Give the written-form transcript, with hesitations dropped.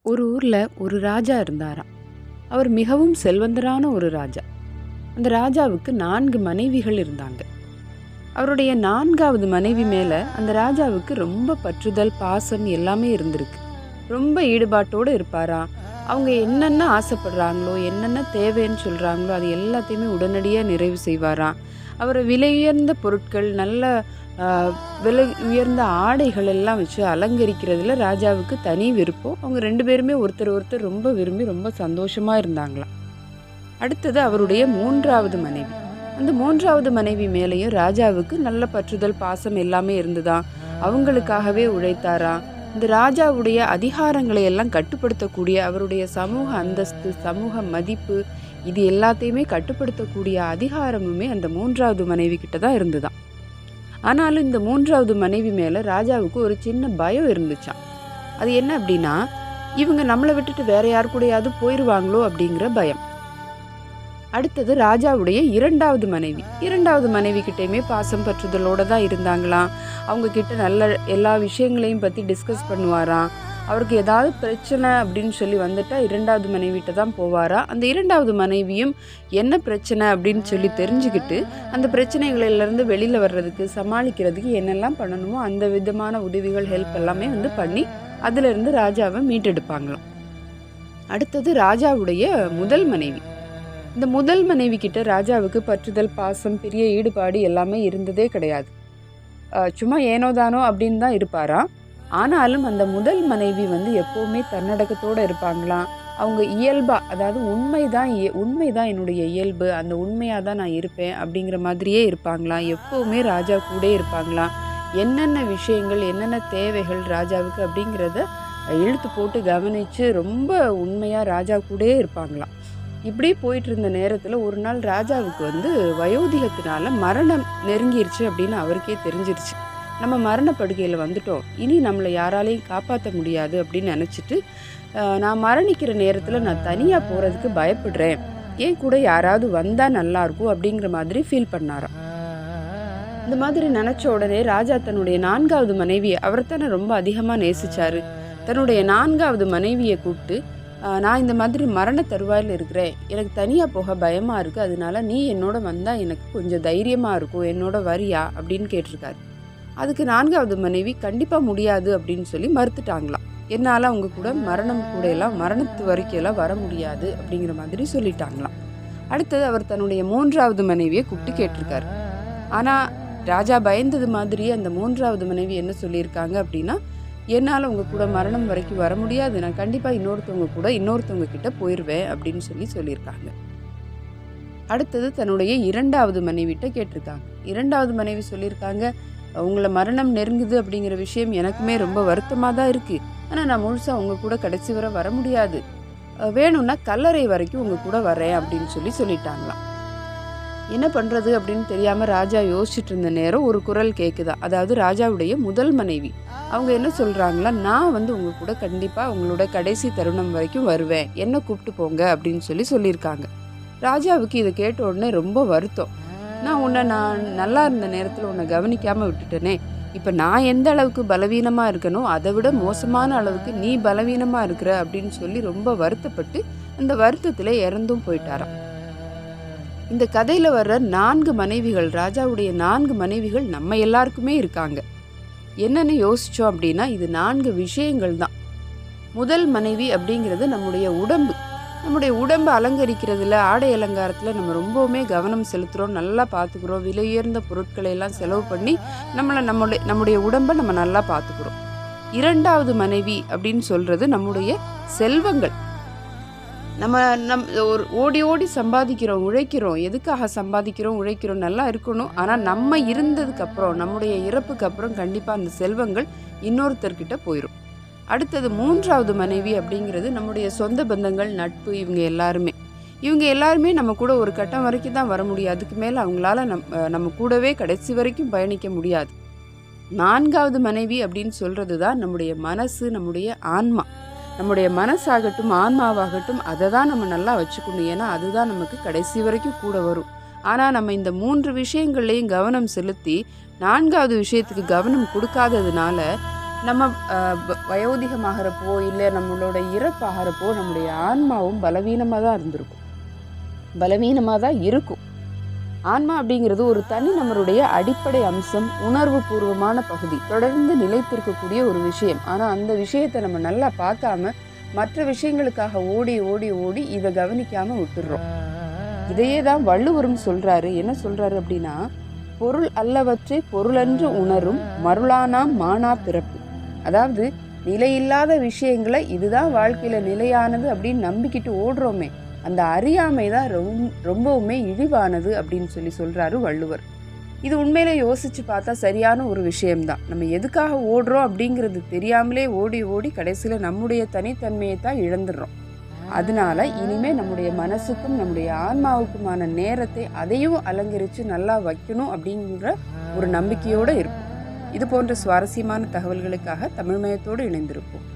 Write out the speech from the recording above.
ஒரு ஊரில் ஒரு ராஜா இருந்தாராம். அவர் மிகவும் செல்வந்தரான ஒரு ராஜா. அந்த ராஜாவுக்கு 4 மனைவிகள் இருந்தாங்க. அவருடைய 4வது மனைவி மேலே அந்த ராஜாவுக்கு ரொம்ப பற்றுதல், பாசம் எல்லாமே இருந்திருக்கு. ரொம்ப ஈடுபாட்டோடு இருப்பாராம். அவங்க என்னென்ன ஆசைப்படுறாங்களோ, என்னென்ன தேவைன்னு சொல்கிறாங்களோ அது எல்லாத்தையுமே உடனடியாக நிறைவு செய்வாராம். அவர் விலை உயர்ந்த பொருட்கள், நல்ல விலை உயர்ந்த ஆடைகள் எல்லாம் வச்சு அலங்கரிக்கிறதுல ராஜாவுக்கு தனி விருப்பம். அவங்க 2 பேருமே ஒருத்தர் ஒருத்தர் ரொம்ப விரும்பி ரொம்ப சந்தோஷமாக இருந்தாங்களாம். அடுத்தது அவருடைய 3வது மனைவி. அந்த 3வது மனைவி மேலேயும் ராஜாவுக்கு நல்ல பற்றுதல், பாசம் எல்லாமே இருந்துதான். அவங்களுக்காகவே உழைத்தாராம். இந்த ராஜாவுடைய அதிகாரங்களை எல்லாம் கட்டுப்படுத்தக்கூடிய, அவருடைய சமூக அந்தஸ்து, சமூக மதிப்பு, இது எல்லாத்தையுமே கட்டுப்படுத்தக்கூடிய அதிகாரமுமே அந்த 3வது மனைவி கிட்ட தான் இருந்துதான். ஆனாலும் இந்த 3வது மனைவி மேலே ராஜாவுக்கு ஒரு சின்ன பயம் இருந்துச்சாம். அது என்ன அப்படின்னா, இவங்க நம்மளை விட்டுட்டு வேற யார் கூடயாவது போயிடுவாங்களோ அப்படிங்கிற பயம். அடுத்தது ராஜாவுடைய 2வது மனைவி. 2வது மனைவி கிட்டேயுமே பாசம் பற்றுதலோடு தான் இருந்தாங்களாம். அவங்க கிட்ட நல்ல எல்லா விஷயங்களையும் பற்றி டிஸ்கஸ் பண்ணுவாராம். அவருக்கு ஏதாவது பிரச்சனை அப்படின்னு சொல்லி வந்துட்டா 2வது மனைவிட்ட தான் போவாரா. அந்த 2வது மனைவியும் என்ன பிரச்சனை அப்படின்னு சொல்லி தெரிஞ்சுக்கிட்டு அந்த பிரச்சனைகளிலேருந்து வெளியில் வர்றதுக்கு, சமாளிக்கிறதுக்கு என்னெல்லாம் பண்ணணுமோ அந்த விதமான உதவிகள், ஹெல்ப் எல்லாமே பண்ணி அதிலிருந்து ராஜாவை மீட்டெடுப்பாங்களாம். அடுத்தது ராஜாவுடைய முதல் மனைவி. இந்த முதல் மனைவி கிட்ட ராஜாவுக்கு பற்றுதல், பாசம், பெரிய ஈடுபாடு எல்லாமே இருந்ததே கிடையாது. சும்மா ஏனோதானோ அப்படின்னு தான் இருப்பாராம். ஆனாலும் அந்த முதல் மனைவி எப்போவுமே தன்னடக்கத்தோடு இருப்பாங்களாம். அவங்க இயல்பாக, அதாவது உண்மைதான் என்னுடைய இயல்பு, அந்த உண்மையாக தான் நான் இருப்பேன் அப்படிங்கிற மாதிரியே இருப்பாங்களாம். எப்போவுமே ராஜா கூட இருப்பாங்களாம். என்னென்ன விஷயங்கள், என்னென்ன தேவைகள் ராஜாவுக்கு அப்படிங்கிறத இழுத்து போட்டு கவனித்து ரொம்ப உண்மையாக ராஜா கூடயே இருப்பாங்களாம். இப்படி போயிட்டு இருந்த நேரத்தில் ஒரு நாள் ராஜாவுக்கு வயோதிகத்தினால மரணம் நெருங்கிருச்சு அப்படின்னு அவருக்கே தெரிஞ்சிருச்சு. நம்ம மரணப்படுகையில் வந்துட்டோம், இனி நம்மளை யாராலையும் காப்பாற்ற முடியாது அப்படின்னு நினச்சிட்டு, நான் மரணிக்கிற நேரத்தில் நான் தனியாக போகிறதுக்கு பயப்படுறேன், ஏன் கூட யாராவது வந்தால் நல்லாயிருக்கும் அப்படிங்கிற மாதிரி ஃபீல் பண்ணாராம். இந்த மாதிரி நினச்ச உடனே ராஜா தன்னுடைய 4வது மனைவியை, அவரைத்தானே ரொம்ப அதிகமாக நேசிச்சாரு, தன்னுடைய 4வது மனைவியை கூப்பிட்டு, நான் இந்த மாதிரி மரண தருவாயில் இருக்கிறேன், எனக்கு தனியாக போக பயமாக இருக்குது, அதனால நீ என்னோட வந்தால் எனக்கு கொஞ்சம் தைரியமாக இருக்கும், என்னோட வரியா அப்படின்னு கேட்டிருக்காரு. அதுக்கு 4வது மனைவி கண்டிப்பாக முடியாது அப்படின்னு சொல்லி மறுத்துட்டாங்களாம். என்னால் அவங்க கூட மரணத்து வரைக்கும் வர முடியாது அப்படிங்கிற மாதிரி சொல்லிட்டாங்களாம். அடுத்தது அவர் தன்னுடைய 3வது மனைவியை கூப்பிட்டு கேட்டிருக்காரு. ஆனால் ராஜா பயந்தது மாதிரியே அந்த 3வது மனைவி என்ன சொல்லியிருக்காங்க அப்படின்னா, என்னால் உங்கள் கூட மரணம் வரைக்கும் வர முடியாது, நான் கண்டிப்பாக இன்னொருத்தவங்க கிட்ட போயிடுவேன் அப்படின்னு சொல்லியிருக்காங்க. அடுத்தது தன்னுடைய 2வது மனைவிட்ட கேட்டிருக்காங்க. 2வது மனைவி சொல்லியிருக்காங்க, உங்களை மரணம் நெருங்குது அப்படிங்கிற விஷயம் எனக்குமே ரொம்ப வருத்தமாக தான் இருக்குது, ஆனால் நான் முழுசாக உங்கள் கூட கடைசி வர முடியாது, வேணும்னா கல்லறை வரைக்கும் உங்கள் கூட வரேன் அப்படின்னு சொல்லிட்டாங்களாம். என்ன பண்ணுறது அப்படின்னு தெரியாமல் ராஜா யோசிச்சுட்டு இருந்த நேரம் ஒரு குரல் கேட்குதா. அதாவது ராஜாவுடைய முதல் மனைவி அவங்க என்ன சொல்கிறாங்களா, நான் உங்கள் கூட கண்டிப்பாக உங்களோட கடைசி தருணம் வரைக்கும் வருவேன், என்னை கூப்பிட்டு போங்க அப்படின்னு சொல்லியிருக்காங்க. ராஜாவுக்கு இதை கேட்ட உடனே ரொம்ப வருத்தம். நான் நல்லா இருந்த நேரத்தில் உன்னை கவனிக்காமல் விட்டுட்டேனே, இப்போ நான் எந்த அளவுக்கு பலவீனமாக இருக்கனோ அதை விட மோசமான அளவுக்கு நீ பலவீனமாக இருக்கிற அப்படின்னு ரொம்ப வருத்தப்பட்டு அந்த வருத்தத்தில் இறந்தும் போயிட்டாராம். இந்த கதையில் வர்ற 4 மனைவிகள், ராஜாவுடைய 4 மனைவிகள் நம்ம எல்லாருக்குமே இருக்காங்க. என்னென்னு யோசித்தோம் அப்படின்னா இது 4 விஷயங்கள் தான். முதல் மனைவி அப்படிங்கிறது நம்முடைய உடம்பை அலங்கரிக்கிறதுல, ஆடை அலங்காரத்தில் நம்ம ரொம்பவுமே கவனம் செலுத்துகிறோம், நல்லா பார்த்துக்கிறோம், விலை உயர்ந்த பொருட்களை எல்லாம் செலவு பண்ணி நம்முடைய உடம்பை நம்ம நல்லா பார்த்துக்கிறோம். 2வது மனைவி அப்படின்னு சொல்கிறது நம்முடைய செல்வங்கள். நம்ம ஒரு ஓடி சம்பாதிக்கிறோம், உழைக்கிறோம். எதுக்காக சம்பாதிக்கிறோம், உழைக்கிறோம், நல்லா இருக்கணும். ஆனால் நம்ம இருந்ததுக்கப்புறம், நம்முடைய இறப்புக்கு அப்புறம் கண்டிப்பாக அந்த செல்வங்கள் இன்னொருத்தர்கிட்ட போயிடும். அடுத்தது 3வது மனைவி அப்படிங்கிறது நம்முடைய சொந்த பந்தங்கள், நட்பு. இவங்க எல்லாருமே நம்ம கூட ஒரு கட்டம் வரைக்கும் தான் வர முடியும், அதுக்கு மேலே அவங்களால நம்ம கூடவே கடைசி வரைக்கும் பயணிக்க முடியாது. 4வது மனைவி அப்படின்னு சொல்கிறது தான் நம்முடைய மனசு, நம்முடைய ஆன்மா. நம்முடைய மனசாகட்டும் ஆன்மாவாகட்டும் அதை தான் நம்ம நல்லா வச்சுக்கணும், ஏன்னா அதுதான் நமக்கு கடைசி வரைக்கும் கூட வரும். ஆனால் நம்ம இந்த 3 விஷயங்கள்லையும் கவனம் செலுத்தி 4வது விஷயத்துக்கு கவனம் கொடுக்காததுனால நம்ம வயோதிகமாகிறப்போ இல்லை நம்மளோட இறப்பாகிறப்போ நம்முடைய ஆன்மாவும் பலவீனமாக தான் இருந்திருக்கும், பலவீனமாக தான் இருக்கும். ஆன்மா அப்படிங்கிறது ஒரு தனி நம்மளுடைய அடிப்படை அம்சம், உணர்வு பூர்வமான பகுதி, தொடர்ந்து நிலைத்திருக்கக்கூடிய ஒரு விஷயம். ஆனால் அந்த விஷயத்தை நம்ம நல்லா பார்க்காம மற்ற விஷயங்களுக்காக ஓடி ஓடி ஓடி இதை கவனிக்காமல் விட்டுடுறோம். இதையே தான் வள்ளுவரும் சொல்கிறாரு. என்ன சொல்கிறாரு அப்படின்னா, பொருள் அல்லவற்றை பொருளன்று உணரும் மருளானாம் மானா பிறப்பு. அதாவது நிலையில்லாத விஷயங்களை இதுதான் வாழ்க்கையில் நிலையானது அப்படின்னு நம்பிக்கிட்டு ஓடுறோமே, அந்த அறியாமை தான் ரொம்பவுமே இழிவானது அப்படின்னு சொல்கிறாரு வள்ளுவர். இது உண்மையிலே யோசித்து பார்த்தா சரியான ஒரு விஷயம்தான். நம்ம எதுக்காக ஓடுறோம் அப்படிங்கிறது தெரியாமலே ஓடி ஓடி கடைசியில் நம்முடைய தனித்தன்மையை தான் இழந்துடுறோம். அதனால இனிமேல் நம்முடைய மனசுக்கும் நம்முடைய ஆன்மாவுக்குமான நேரத்தை அதையும் அலங்கரித்து நல்லா வைக்கணும் அப்படிங்கிற ஒரு நம்பிக்கையோடு இருப்போம். இது போன்ற சுவாரஸ்யமான தகவல்களுக்காக தமிழ்மயத்தோடு இணைந்திருப்போம்.